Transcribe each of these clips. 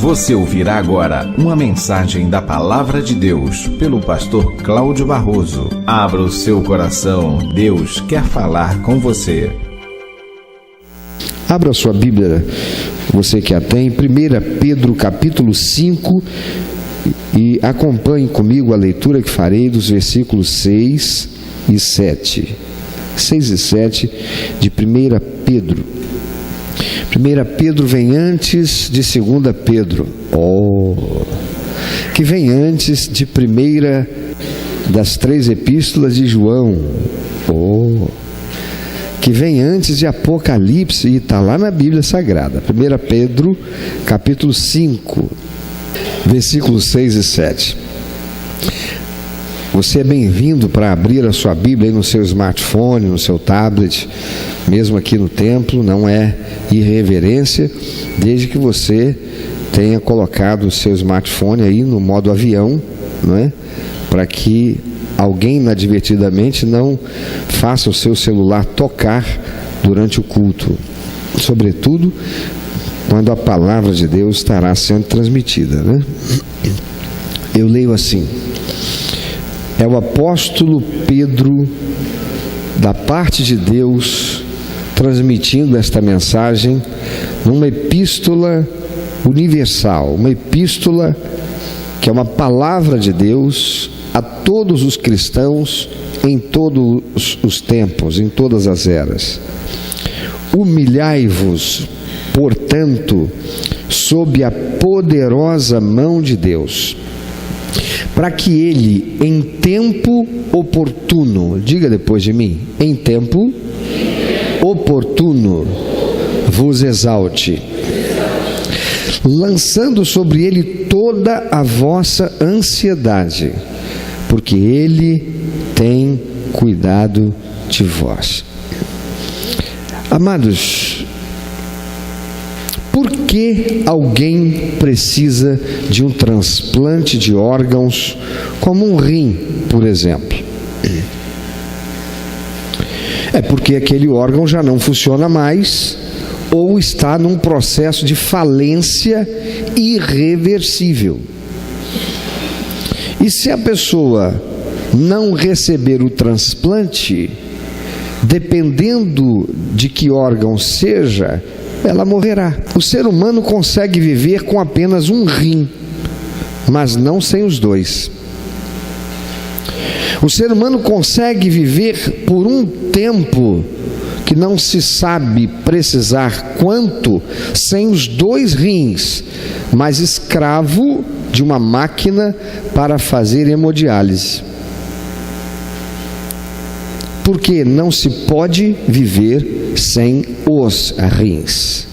Você ouvirá agora uma mensagem da Palavra de Deus pelo pastor Cláudio Barroso. Abra o seu coração, Deus quer falar com você. Abra a sua Bíblia, você que a tem, 1 Pedro capítulo 5, e acompanhe comigo a leitura que farei dos versículos 6 e 7. 6 e 7 de 1 Pedro. 1 Pedro vem antes de 2 Pedro, que vem antes de primeira das 3 epístolas de João, que vem antes de Apocalipse, e está lá na Bíblia Sagrada. 1 Pedro capítulo 5, versículos 6 e 7. Você é bem-vindo para abrir a sua Bíblia aí no seu smartphone, no seu tablet, mesmo aqui no templo. Não é irreverência, desde que você tenha colocado o seu smartphone aí no modo avião, não é? Para que alguém inadvertidamente não faça o seu celular tocar durante o culto, sobretudo quando a palavra de Deus estará sendo transmitida, né? Eu leio assim: é o apóstolo Pedro, da parte de Deus, transmitindo esta mensagem numa epístola universal, uma epístola que é uma palavra de Deus a todos os cristãos em todos os tempos, em todas as eras. Humilhai-vos, portanto, sob a poderosa mão de Deus, para que Ele, em tempo oportuno, diga depois de mim, em tempo oportuno, vos exalte, lançando sobre Ele toda a vossa ansiedade, porque Ele tem cuidado de vós. Amados, por que alguém precisa de um transplante de órgãos, como um rim, por exemplo? É porque aquele órgão já não funciona mais, ou está num processo de falência irreversível. E se a pessoa não receber o transplante, dependendo de que órgão seja, ela morrerá. O ser humano consegue viver com apenas um rim, mas não sem os dois. O ser humano consegue viver por um tempo que não se sabe precisar quanto, sem os 2 rins, mas escravo de uma máquina para fazer hemodiálise. Porque não se pode viver sem os rins.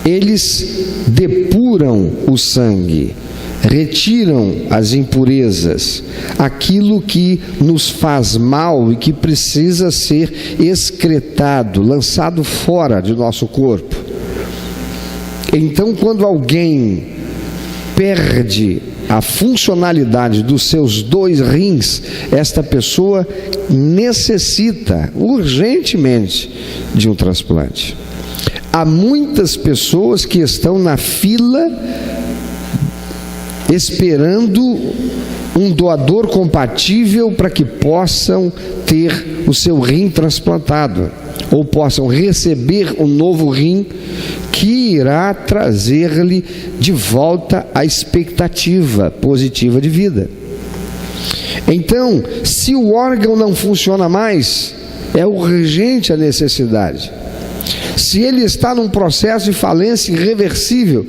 Eles depuram o sangue, retiram as impurezas, aquilo que nos faz mal e que precisa ser excretado, lançado fora de nosso corpo. Então, quando alguém perde a funcionalidade dos seus 2 rins, esta pessoa necessita urgentemente de um transplante. Há muitas pessoas que estão na fila esperando um doador compatível para que possam ter o seu rim transplantado, ou possam receber um novo rim que irá trazer-lhe de volta a expectativa positiva de vida. Então, se o órgão não funciona mais, é urgente a necessidade. Se ele está num processo de falência irreversível,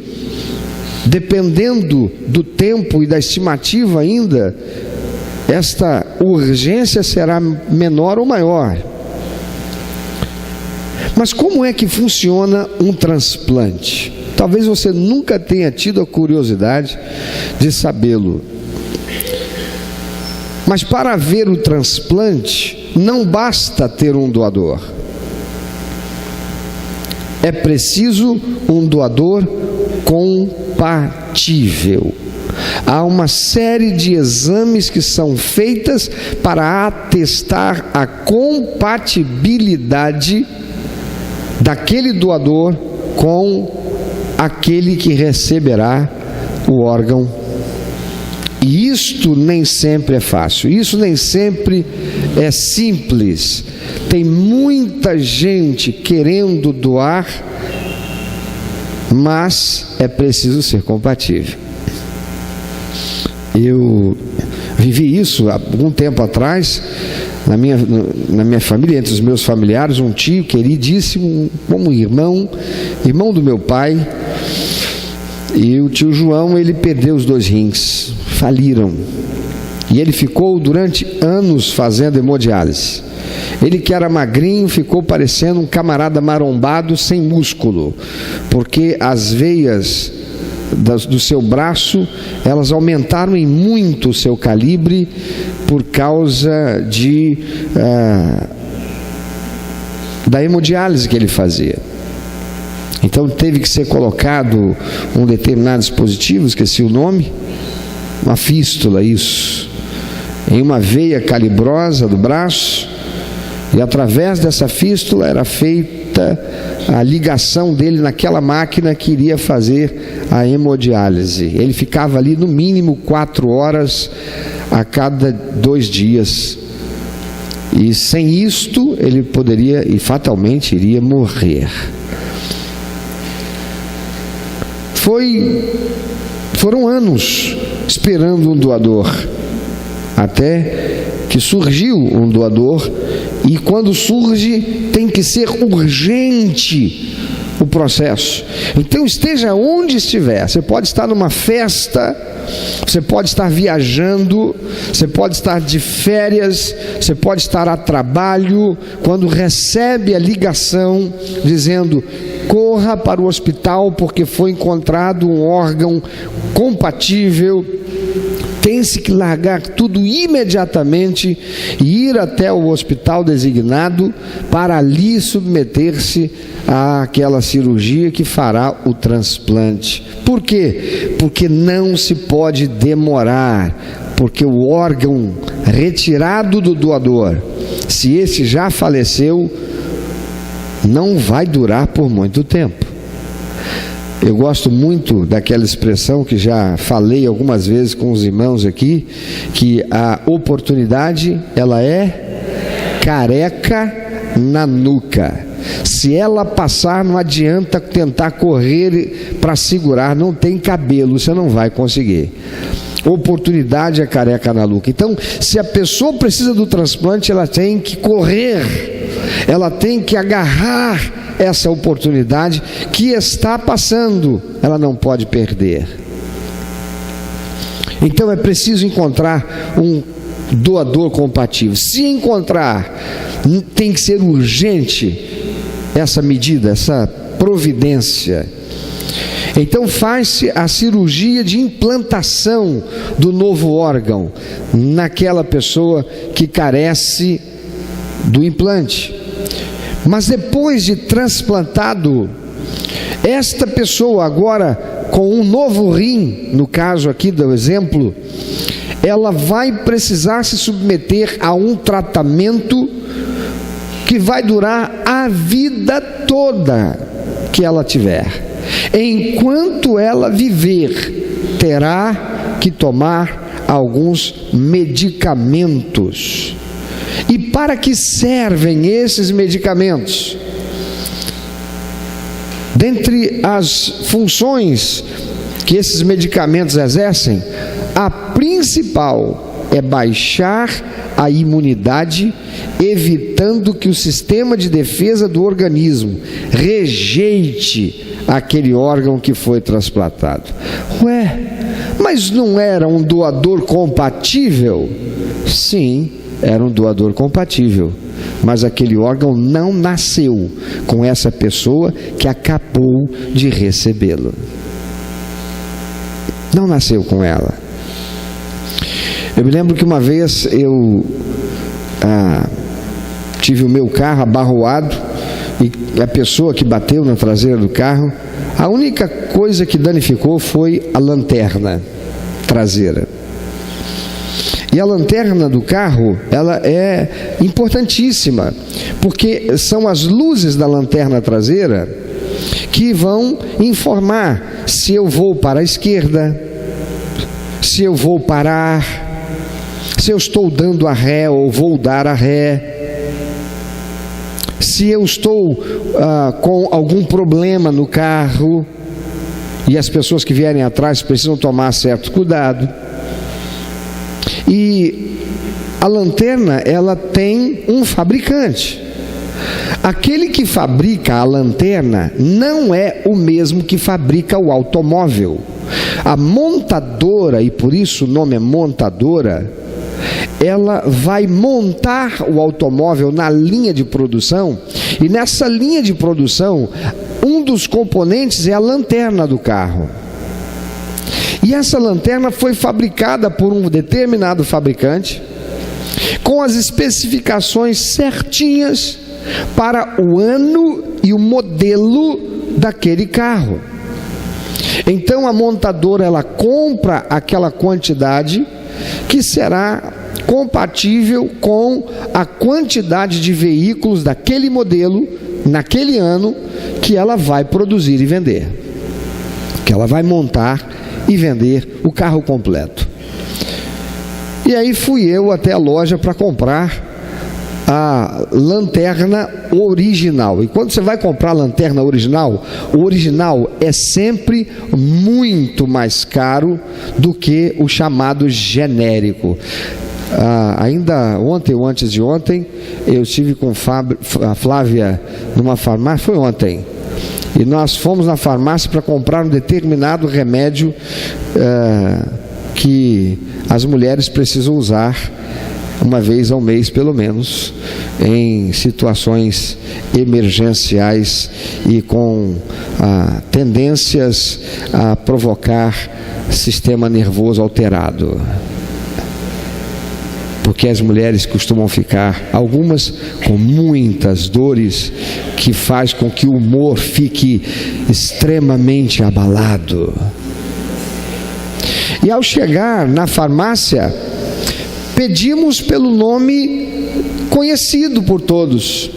dependendo do tempo e da estimativa ainda, esta urgência será menor ou maior. Mas como é que funciona um transplante? Talvez você nunca tenha tido a curiosidade de sabê-lo. Mas para haver o transplante, não basta ter um doador. É preciso um doador compatível. Há uma série de exames que são feitas para atestar a compatibilidade daquele doador com aquele que receberá o órgão. E isto nem sempre é fácil, isso nem sempre é simples. Tem muita gente querendo doar, mas é preciso ser compatível. Eu vivi isso há algum tempo atrás, na minha família, entre os meus familiares, um tio queridíssimo, como irmão do meu pai, e o tio João, ele perdeu os 2 rins, faliram, e ele ficou durante anos fazendo hemodiálise. Ele, que era magrinho, ficou parecendo um camarada marombado sem músculo, porque as veias do seu braço, elas aumentaram em muito o seu calibre por causa da hemodiálise que ele fazia. Então teve que ser colocado um determinado dispositivo, esqueci o nome, uma fístula, isso, em uma veia calibrosa do braço, e através dessa fístula era feita a ligação dele naquela máquina que iria fazer a hemodiálise. Ele ficava ali no mínimo 4 horas a cada 2 dias, e sem isto ele poderia e fatalmente iria morrer. Foram anos esperando um doador, até que surgiu um doador. E quando surge, tem que ser urgente o processo. Então, esteja onde estiver, você pode estar numa festa, você pode estar viajando, você pode estar de férias, você pode estar a trabalho, quando recebe a ligação dizendo: corra para o hospital porque foi encontrado um órgão compatível, tem-se que largar tudo imediatamente e ir até o hospital designado para ali submeter-se àquela cirurgia que fará o transplante. Por quê? Porque não se pode demorar, porque o órgão retirado do doador, se esse já faleceu, não vai durar por muito tempo. Eu gosto muito daquela expressão que já falei algumas vezes com os irmãos aqui, que a oportunidade, ela é careca na nuca. Se ela passar, não adianta tentar correr para segurar, não tem cabelo, você não vai conseguir. Oportunidade é careca na nuca. Então, se a pessoa precisa do transplante, ela tem que correr, ela tem que agarrar essa oportunidade que está passando, ela não pode perder. Então é preciso encontrar um doador compatível. Se encontrar, tem que ser urgente essa medida, essa providência. Então faz-se a cirurgia de implantação do novo órgão naquela pessoa que carece do implante. Mas depois de transplantado, esta pessoa agora com um novo rim, no caso aqui do exemplo, ela vai precisar se submeter a um tratamento que vai durar a vida toda que ela tiver. Enquanto ela viver, terá que tomar alguns medicamentos. E para que servem esses medicamentos? Dentre as funções que esses medicamentos exercem, a principal é baixar a imunidade, evitando que o sistema de defesa do organismo rejeite aquele órgão que foi transplantado. Mas não era um doador compatível? Sim, era um doador compatível, mas aquele órgão não nasceu com essa pessoa que acabou de recebê-lo. Não nasceu com ela. Eu me lembro que uma vez eu tive o meu carro abarroado e a pessoa que bateu na traseira do carro, a única coisa que danificou foi a lanterna traseira. E a lanterna do carro, ela é importantíssima, porque são as luzes da lanterna traseira que vão informar se eu vou para a esquerda, se eu vou parar, se eu estou dando a ré ou vou dar a ré, se eu estou com algum problema no carro e as pessoas que vierem atrás precisam tomar certo cuidado. E a lanterna, ela tem um fabricante. Aquele que fabrica a lanterna não é o mesmo que fabrica o automóvel. A montadora, e por isso o nome é montadora, ela vai montar o automóvel na linha de produção, e nessa linha de produção, um dos componentes é a lanterna do carro. E essa lanterna foi fabricada por um determinado fabricante, com as especificações certinhas para o ano e o modelo daquele carro. Então a montadora, ela compra aquela quantidade que será compatível com a quantidade de veículos daquele modelo, naquele ano, que ela vai produzir e vender, que ela vai montar e vender o carro completo. E aí fui eu até a loja para comprar a lanterna original. E quando você vai comprar a lanterna original, o original é sempre muito mais caro do que o chamado genérico. Ainda ontem ou antes de ontem, eu estive com a Flávia numa farmácia, foi ontem, e nós fomos na farmácia para comprar um determinado remédio que as mulheres precisam usar uma vez ao mês, pelo menos, em situações emergenciais e com tendências a provocar sistema nervoso alterado. Porque as mulheres costumam ficar, algumas com muitas dores, que faz com que o humor fique extremamente abalado. E ao chegar na farmácia, pedimos pelo nome conhecido por todos.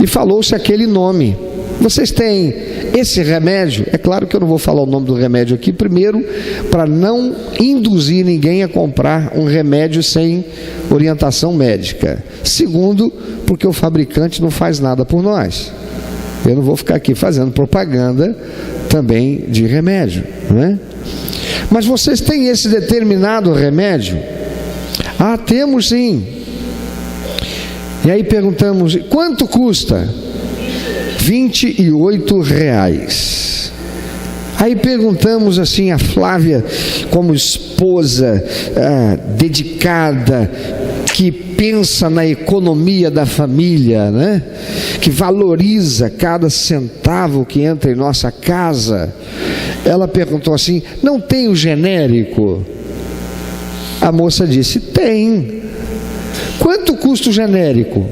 E falou-se aquele nome. Vocês têm esse remédio? É claro que eu não vou falar o nome do remédio aqui, primeiro, para não induzir ninguém a comprar um remédio sem orientação médica. Segundo, porque o fabricante não faz nada por nós. Eu não vou ficar aqui fazendo propaganda também de remédio, não é? Mas vocês têm esse determinado remédio? Ah, temos sim. E aí perguntamos, quanto custa? R$28. Aí perguntamos assim a Flávia, como esposa dedicada, que pensa na economia da família, né? Que valoriza cada centavo que entra em nossa casa. Ela perguntou assim, não tem o genérico? A moça disse, tem. Quanto custa o genérico?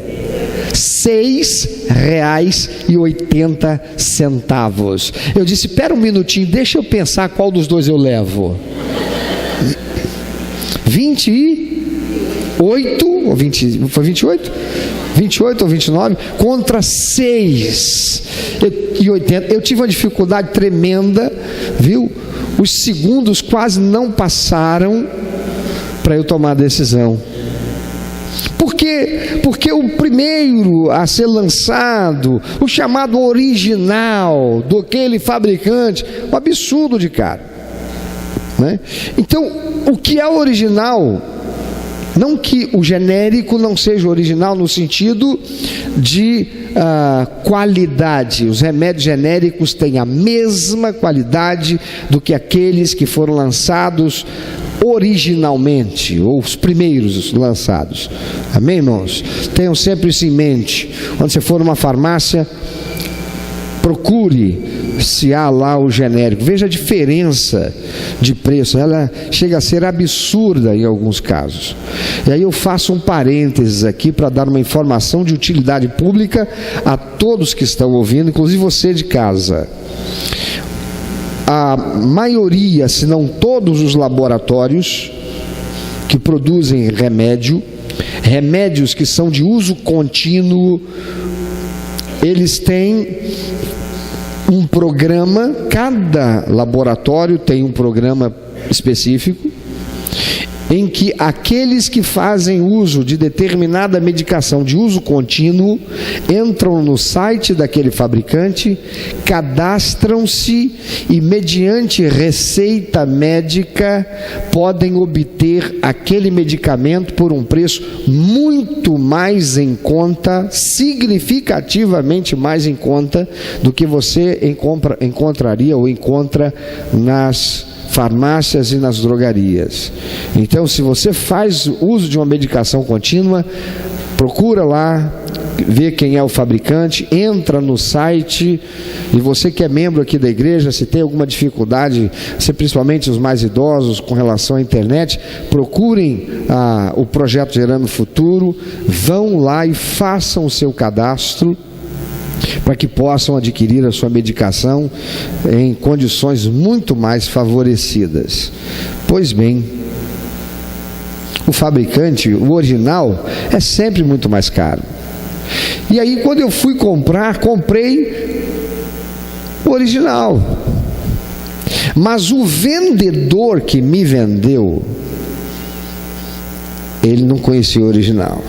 R$6,80. Eu disse, espera um minutinho, deixa eu pensar qual dos dois eu levo. 28 ou 20, foi 28? 28 ou 29 contra 6,80. Eu tive uma dificuldade tremenda, viu? Os segundos quase não passaram para eu tomar a decisão. Por quê? Porque o primeiro a ser lançado, o chamado original do aquele fabricante, um absurdo de caro, né? Então, o que é original, não que o genérico não seja original no sentido de qualidade. Os remédios genéricos têm a mesma qualidade do que aqueles que foram lançados originalmente, ou os primeiros lançados. Amém, irmãos? Tenham sempre isso em mente. Quando você for numa farmácia, procure se há lá o genérico. Veja a diferença de preço. Ela chega a ser absurda em alguns casos. E aí eu faço um parênteses aqui para dar uma informação de utilidade pública a todos que estão ouvindo, inclusive você de casa. A maioria, se não todos os laboratórios que produzem remédios que são de uso contínuo, eles têm um programa, cada laboratório tem um programa específico, em que aqueles que fazem uso de determinada medicação de uso contínuo entram no site daquele fabricante, cadastram-se e, mediante receita médica, podem obter aquele medicamento por um preço muito mais em conta, significativamente mais em conta do que você encontraria ou encontra nas farmácias e nas drogarias. Então, se você faz uso de uma medicação contínua, procura lá, vê quem é o fabricante, entra no site. E você que é membro aqui da igreja, se tem alguma dificuldade, principalmente os mais idosos, com relação à internet, procurem o projeto Gerando Futuro, vão lá e façam o seu cadastro, para que possam adquirir a sua medicação em condições muito mais favorecidas. Pois bem, o fabricante, o original, é sempre muito mais caro. E aí, quando eu fui comprar, comprei o original. Mas o vendedor que me vendeu, ele não conhecia o original.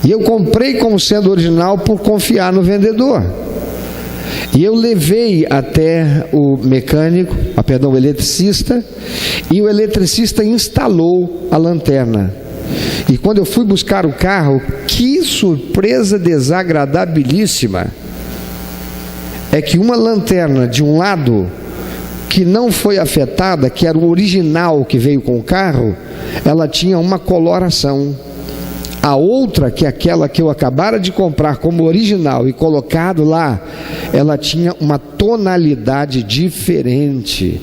E eu comprei como sendo original por confiar no vendedor. E eu levei até o mecânico, o eletricista, e o eletricista instalou a lanterna. E quando eu fui buscar o carro, que surpresa desagradabilíssima! É que uma lanterna de um lado, que não foi afetada, que era o original que veio com o carro, ela tinha uma coloração. A outra, que é aquela que eu acabara de comprar como original e colocado lá, ela tinha uma tonalidade diferente,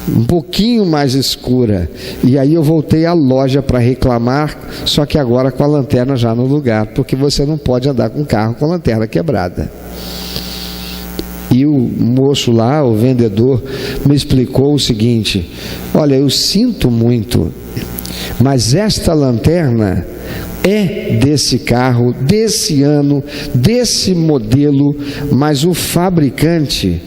um pouquinho mais escura. E aí eu voltei à loja para reclamar, só que agora com a lanterna já no lugar, porque você não pode andar com carro com a lanterna quebrada. E o moço lá, o vendedor, me explicou o seguinte: olha, eu sinto muito, mas esta lanterna é desse carro, desse ano, desse modelo, mas o fabricante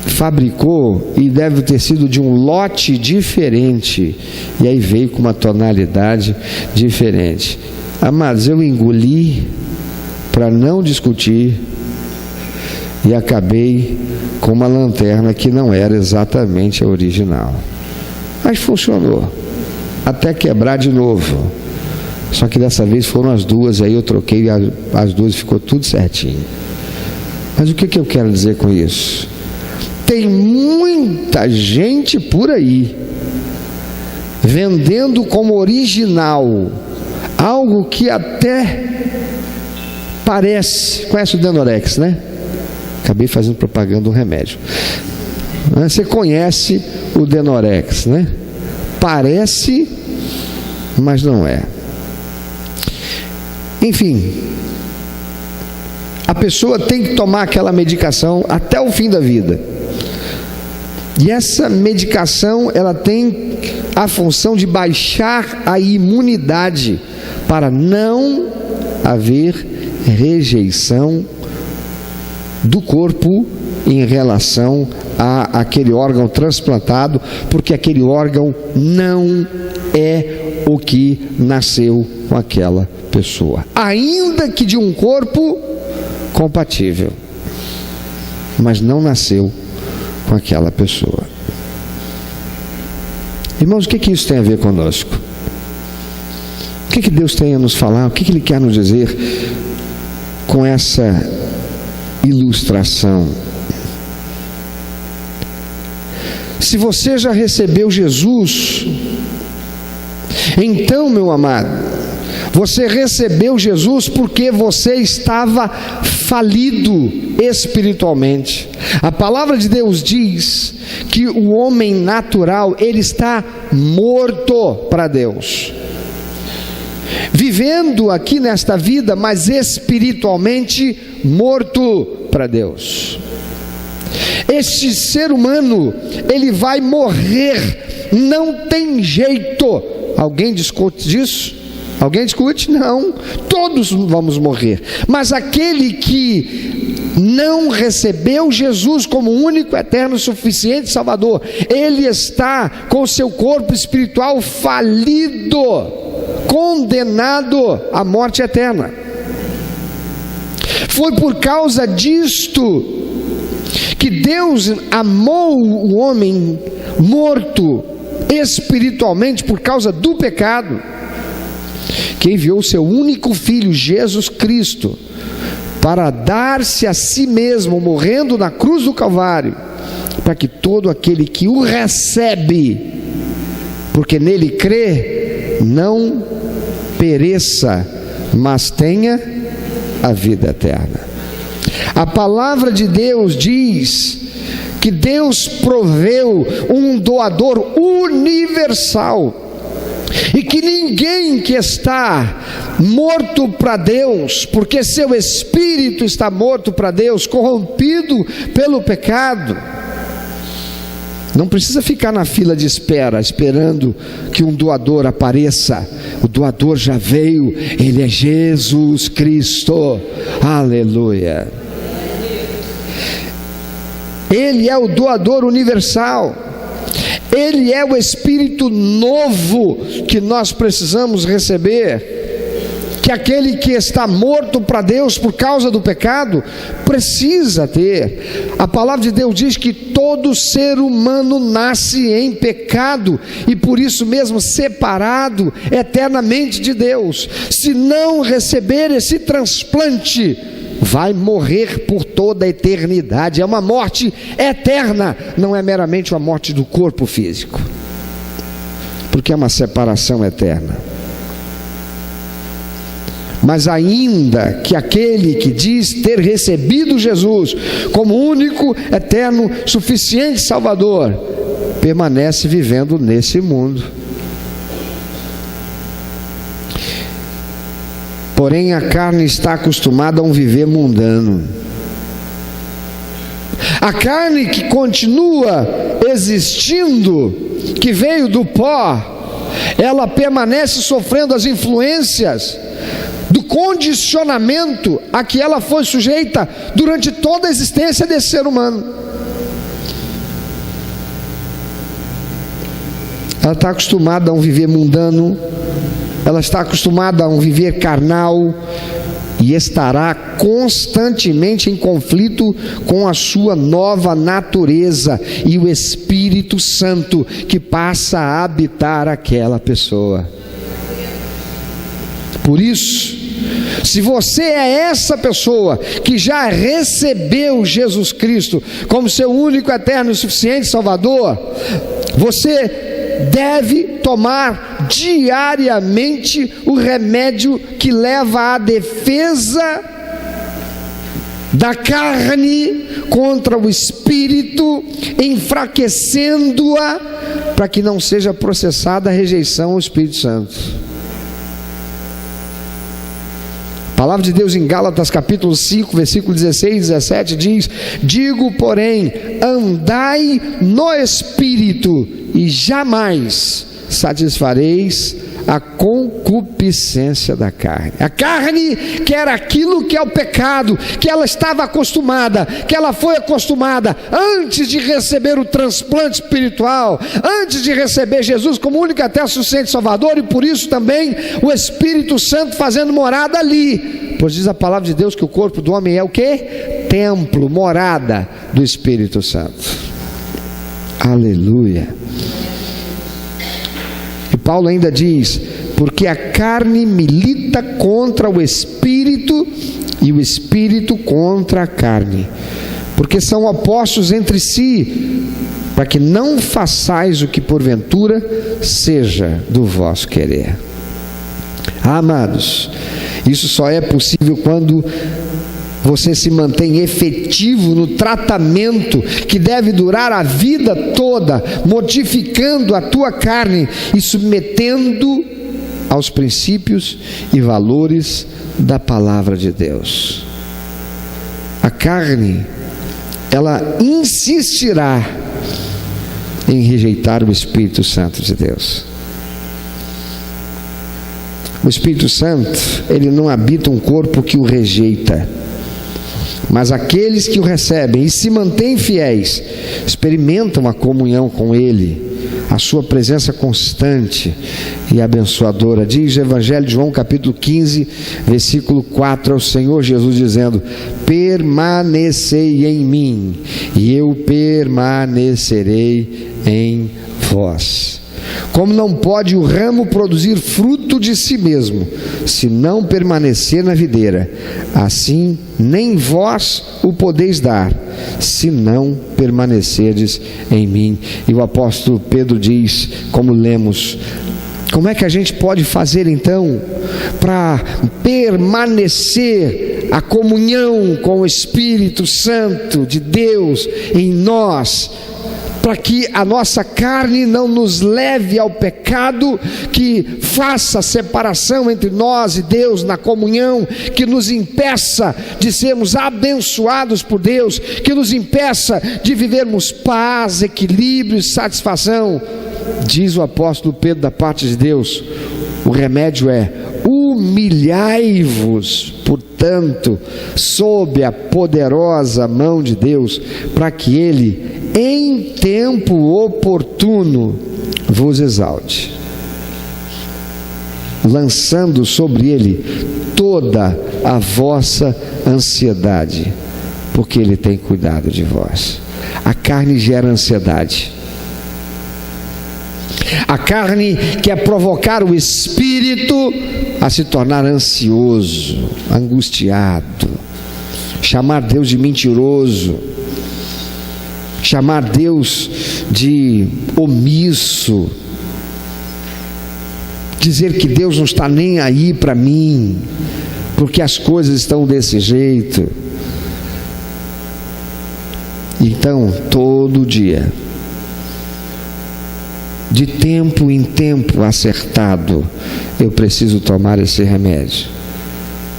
fabricou e deve ter sido de um lote diferente, e aí veio com uma tonalidade diferente. Amados, eu engoli para não discutir e acabei com uma lanterna que não era exatamente a original, mas funcionou até quebrar de novo. Só que dessa vez foram as duas, aí eu troquei as duas e ficou tudo certinho. Mas o que eu quero dizer com isso? Tem muita gente por aí vendendo como original algo que até parece. Conhece o Denorex, né? Acabei fazendo propaganda do remédio. Você conhece o Denorex, né? Parece, mas não é. Enfim, a pessoa tem que tomar aquela medicação até o fim da vida. E essa medicação, ela tem a função de baixar a imunidade para não haver rejeição do corpo em relação a aquele órgão transplantado, porque aquele órgão não é o que nasceu com aquela pessoa, ainda que de um corpo compatível, mas não nasceu com aquela pessoa. Irmãos, o que isso tem a ver conosco? O que Deus tem a nos falar? O que Ele quer nos dizer com essa ilustração? Se você já recebeu Jesus, então, meu amado, você recebeu Jesus porque você estava falido espiritualmente. A palavra de Deus diz que o homem natural, ele está morto para Deus, vivendo aqui nesta vida, mas espiritualmente morto para Deus. Este ser humano, ele vai morrer, não tem jeito. Alguém discute disso? Alguém discute? Não, todos vamos morrer. Mas aquele que não recebeu Jesus como único, eterno, suficiente Salvador, ele está com seu corpo espiritual falido, condenado à morte eterna. Foi por causa disto que Deus amou o homem morto espiritualmente por causa do pecado, que enviou o seu único Filho, Jesus Cristo, para dar-se a si mesmo, morrendo na cruz do Calvário, para que todo aquele que o recebe, porque nele crê, não pereça, mas tenha a vida eterna. A palavra de Deus diz que Deus proveu um doador universal, e que ninguém que está morto para Deus, porque seu espírito está morto para Deus, corrompido pelo pecado, não precisa ficar na fila de espera, esperando que um doador apareça. O doador já veio, ele é Jesus Cristo, aleluia. Ele é o doador universal. Ele é o Espírito novo que nós precisamos receber, que aquele que está morto para Deus por causa do pecado precisa ter. A palavra de Deus diz que todo ser humano nasce em pecado e por isso mesmo separado eternamente de Deus. Se não receber esse transplante, vai morrer por toda a eternidade. É uma morte eterna, não é meramente uma morte do corpo físico, porque é uma separação eterna. Mas ainda que aquele que diz ter recebido Jesus como único, eterno, suficiente Salvador, permanece vivendo nesse mundo. Porém, a carne está acostumada a um viver mundano. A carne que continua existindo, que veio do pó, ela permanece sofrendo as influências do condicionamento a que ela foi sujeita durante toda a existência desse ser humano. Ela está acostumada a um viver mundano, ela está acostumada a um viver carnal e estará constantemente em conflito com a sua nova natureza e o Espírito Santo que passa a habitar aquela pessoa. Por isso, se você é essa pessoa que já recebeu Jesus Cristo como seu único, eterno e suficiente Salvador, você deve tomar diariamente o remédio que leva à defesa da carne contra o espírito, enfraquecendo-a para que não seja processada a rejeição ao Espírito Santo. A palavra de Deus em Gálatas capítulo 5, versículo 16 e 17 diz: digo, porém, andai no Espírito e jamais satisfareis a concupiscência da carne. A carne quer aquilo que é o pecado, que ela estava acostumada, que ela foi acostumada antes de receber o transplante espiritual, antes de receber Jesus como único, até suficiente Salvador, e por isso também o Espírito Santo fazendo morada ali. Pois diz a palavra de Deus que o corpo do homem é o quê? Templo, morada do Espírito Santo. Aleluia. E Paulo ainda diz: porque a carne milita contra o Espírito e o Espírito contra a carne, porque são opostos entre si, para que não façais o que porventura seja do vosso querer. Amados, isso só é possível quando você se mantém efetivo no tratamento que deve durar a vida toda, modificando a tua carne e submetendo aos princípios e valores da palavra de Deus. A carne, ela insistirá em rejeitar o Espírito Santo de Deus. O Espírito Santo, ele não habita um corpo que o rejeita, mas aqueles que o recebem e se mantêm fiéis, experimentam a comunhão com ele, a sua presença constante e abençoadora. Diz o Evangelho de João, capítulo 15, versículo 4, ao Senhor Jesus dizendo: permanecei em mim, e eu permanecerei em vós. Como não pode o ramo produzir fruto de si mesmo, se não permanecer na videira, assim nem vós o podeis dar, se não permanecerdes em mim. E o apóstolo Pedro diz, como lemos, como é que a gente pode fazer então para permanecer a comunhão com o Espírito Santo de Deus em nós, para que a nossa carne não nos leve ao pecado, que faça separação entre nós e Deus na comunhão, que nos impeça de sermos abençoados por Deus, que nos impeça de vivermos paz, equilíbrio e satisfação? Diz o apóstolo Pedro, da parte de Deus, o remédio é: humilhai-vos, portanto, sob a poderosa mão de Deus, para que Ele, em tempo oportuno, vos exalte, lançando sobre Ele toda a vossa ansiedade, porque Ele tem cuidado de vós. A carne gera ansiedade. A carne quer provocar o espírito a se tornar ansioso, angustiado, chamar Deus de mentiroso, chamar Deus de omisso, dizer que Deus não está nem aí para mim, porque as coisas estão desse jeito. Então, todo dia, de tempo em tempo acertado, eu preciso tomar esse remédio: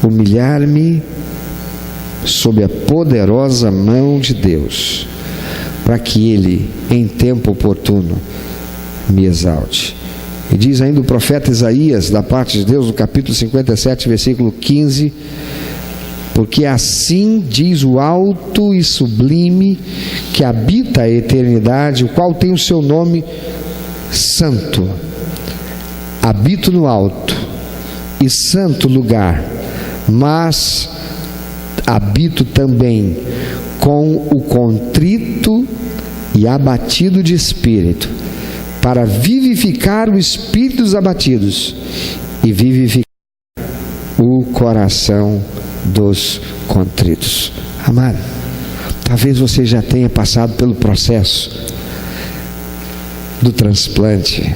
humilhar-me sob a poderosa mão de Deus, para que Ele, em tempo oportuno, me exalte. E diz ainda o profeta Isaías, da parte de Deus, no capítulo 57, versículo 15: porque assim diz o alto e sublime, que habita a eternidade, o qual tem o seu nome santo. Habito no alto e santo lugar, mas habito também com o contrito e abatido de espírito, para vivificar o espírito dos abatidos e vivificar o coração dos contritos. Amado, talvez você já tenha passado pelo processo do transplante.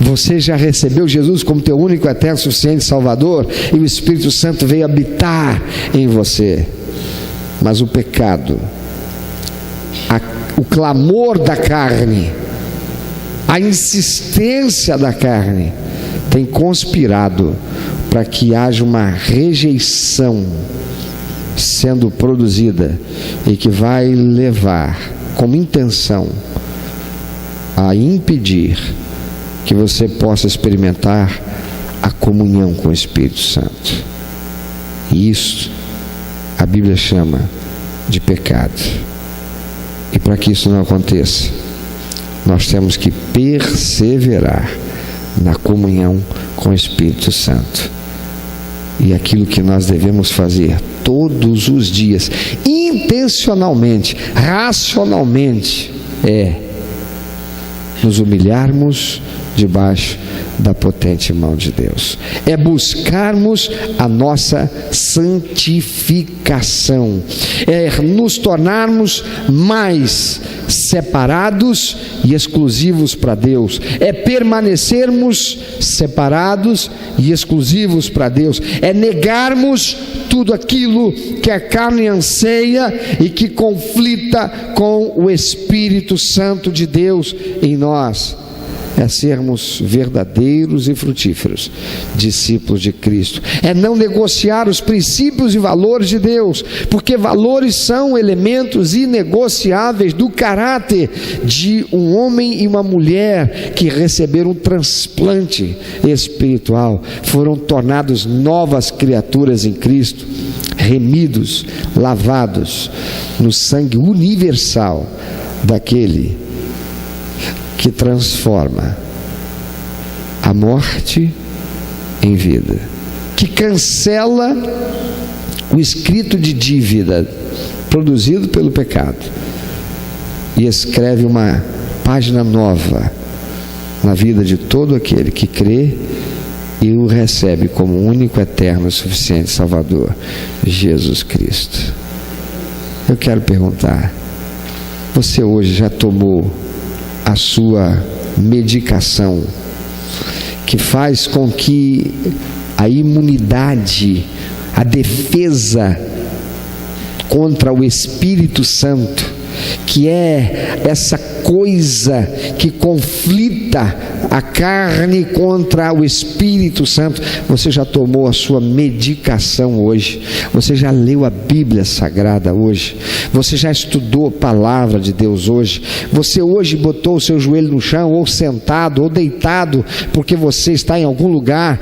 Você já recebeu Jesus como teu único, eterno, suficiente Salvador, e o Espírito Santo veio habitar em você. Mas o pecado, o clamor da carne, a insistência da carne tem conspirado para que haja uma rejeição sendo produzida, e que vai levar como intenção a impedir que você possa experimentar a comunhão com o Espírito Santo. E isso a Bíblia chama de pecado. E para que isso não aconteça, nós temos que perseverar na comunhão com o Espírito Santo. E aquilo que nós devemos fazer todos os dias, intencionalmente, racionalmente, é nos humilharmos debaixo da potente mão de Deus, é buscarmos a nossa santificação, é nos tornarmos mais separados e exclusivos para Deus, é permanecermos separados e exclusivos para Deus, é negarmos tudo aquilo que a carne anseia e que conflita com o Espírito Santo de Deus em nós. é sermos verdadeiros e frutíferos discípulos de Cristo, é não negociar os princípios e valores de Deus, porque valores são elementos inegociáveis do caráter de um homem e uma mulher que receberam um transplante espiritual, foram tornados novas criaturas em Cristo, remidos, lavados no sangue universal daquele que transforma a morte em vida, que cancela o escrito de dívida produzido pelo pecado e escreve uma página nova na vida de todo aquele que crê e o recebe como único, eterno e suficiente Salvador, Jesus Cristo. Eu quero perguntar: você hoje já tomou a sua medicação que faz com que a imunidade, a defesa contra o Espírito Santo, que é essa coisa que conflita a carne contra o Espírito Santo, você já tomou a sua medicação hoje? Você já leu a Bíblia Sagrada hoje? Você já estudou a palavra de Deus hoje? Você hoje botou o seu joelho no chão, ou sentado, ou deitado, porque você está em algum lugar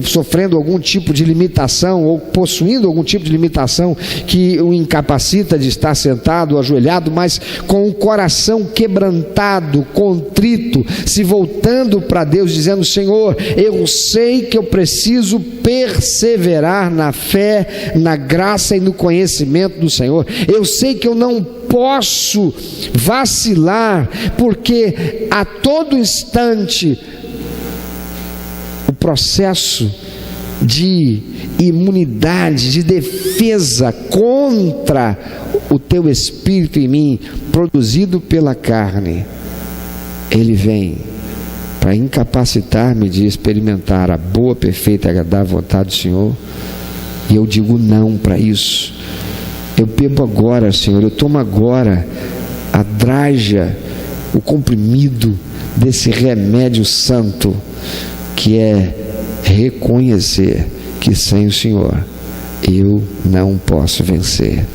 sofrendo algum tipo de limitação, ou possuindo algum tipo de limitação que o incapacita de estar sentado ou ajoelhado, mas com o coração quebrantado, contrito, se voltando para Deus, dizendo: Senhor, eu sei que eu preciso perseverar na fé, na graça e no conhecimento do Senhor. Eu sei que eu não posso vacilar, porque a todo instante o processo de imunidade, de defesa contra o teu espírito em mim, produzido pela carne, ele vem para incapacitar-me de experimentar a boa, perfeita e agradável vontade do Senhor. E eu digo não para isso. Eu bebo agora, Senhor, eu tomo agora a draga, o comprimido desse remédio santo, que é reconhecer que sem o Senhor eu não posso vencer.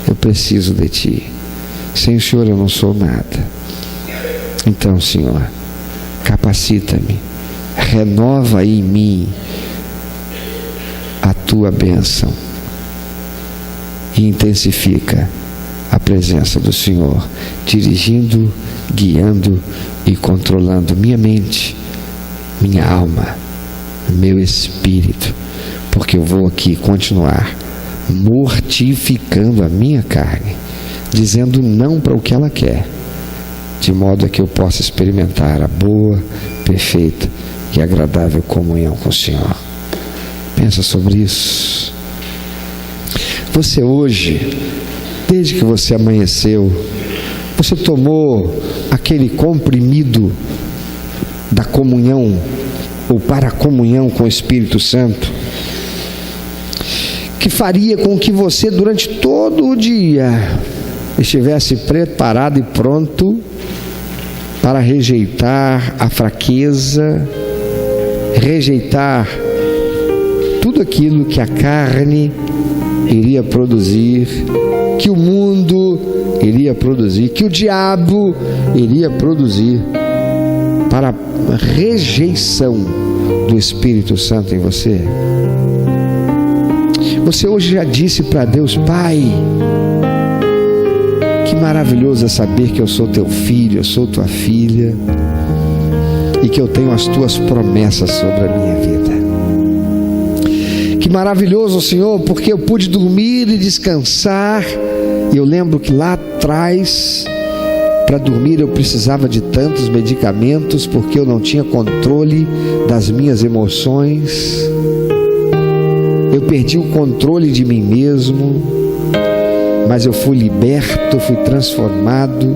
Eu preciso de Ti. Sem o Senhor eu não sou nada. Então, Senhor, capacita-me, renova em mim a Tua bênção e intensifica a presença do Senhor, dirigindo, guiando e controlando minha mente, minha alma, meu espírito, porque eu vou aqui continuar mortificando a minha carne, dizendo não para o que ela quer, de modo a que eu possa experimentar a boa, perfeita e agradável comunhão com o Senhor. Pensa sobre isso. Você hoje, desde que você amanheceu, você tomou aquele comprimido da comunhão, ou para a comunhão com o Espírito Santo, que faria com que você durante todo o dia estivesse preparado e pronto para rejeitar a fraqueza, rejeitar tudo aquilo que a carne iria produzir, que o mundo iria produzir, que o diabo iria produzir, para a rejeição do Espírito Santo em você. Você hoje já disse para Deus: Pai, que maravilhoso é saber que eu sou teu filho, eu sou tua filha, e que eu tenho as tuas promessas sobre a minha vida. Que maravilhoso, Senhor, porque eu pude dormir e descansar. E eu lembro que lá atrás, para dormir eu precisava de tantos medicamentos, porque eu não tinha controle das minhas emoções. Eu perdi o controle de mim mesmo, mas eu fui liberto, fui transformado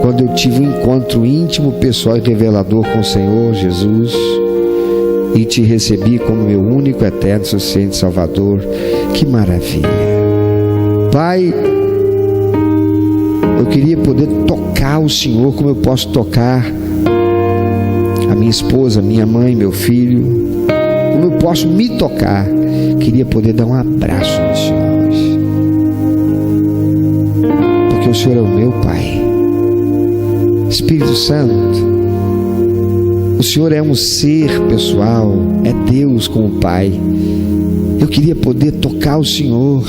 quando eu tive um encontro íntimo, pessoal e revelador com o Senhor Jesus, e te recebi como meu único, eterno, suficiente Salvador. Que maravilha! Pai, eu queria poder tocar o Senhor como eu posso tocar a minha esposa, minha mãe, meu filho, como eu posso me tocar. Queria poder dar um abraço no Senhor hoje, porque o Senhor é o meu Pai. Espírito Santo, o Senhor é um ser pessoal, é Deus como Pai. Eu queria poder tocar o Senhor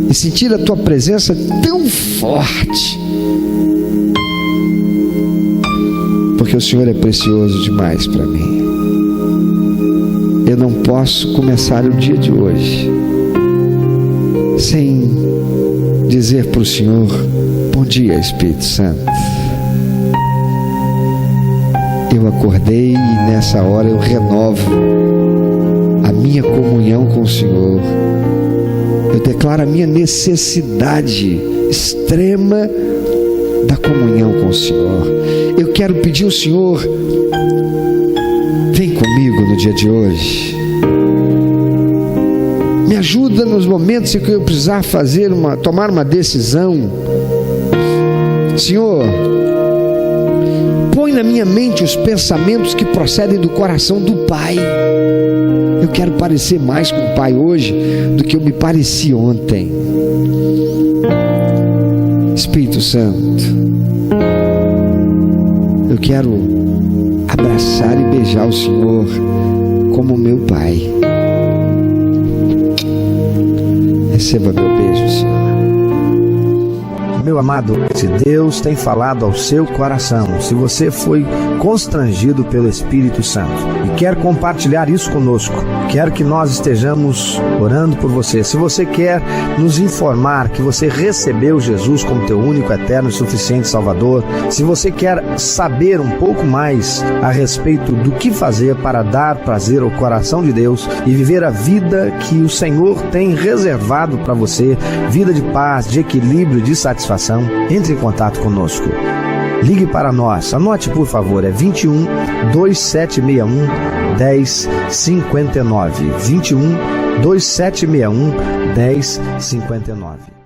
e sentir a Tua presença tão forte, porque o Senhor é precioso demais para mim. Eu não posso começar o dia de hoje sem dizer para o Senhor: bom dia, Espírito Santo. Eu acordei e nessa hora eu renovo a minha comunhão com o Senhor. Eu declaro a minha necessidade extrema da comunhão com o Senhor. Eu quero pedir ao Senhor: vem comigo no dia de hoje. Me ajuda nos momentos em que eu precisar tomar uma decisão. Senhor, põe na minha mente os pensamentos que procedem do coração do Pai. Eu quero parecer mais com o Pai hoje do que eu me pareci ontem. Espírito Santo, eu quero abraçar e beijar o Senhor como meu Pai. Receba meu beijo, Senhor. Meu amado, se Deus tem falado ao seu coração, se você foi constrangido pelo Espírito Santo e quer compartilhar isso conosco, quer que nós estejamos orando por você, se você quer nos informar que você recebeu Jesus como teu único, eterno e suficiente Salvador, se você quer saber um pouco mais a respeito do que fazer para dar prazer ao coração de Deus e viver a vida que o Senhor tem reservado para você, vida de paz, de equilíbrio, de satisfação, entre em contato conosco. Ligue para nós, anote por favor, é 21 2761 1059, 21 2761 1059.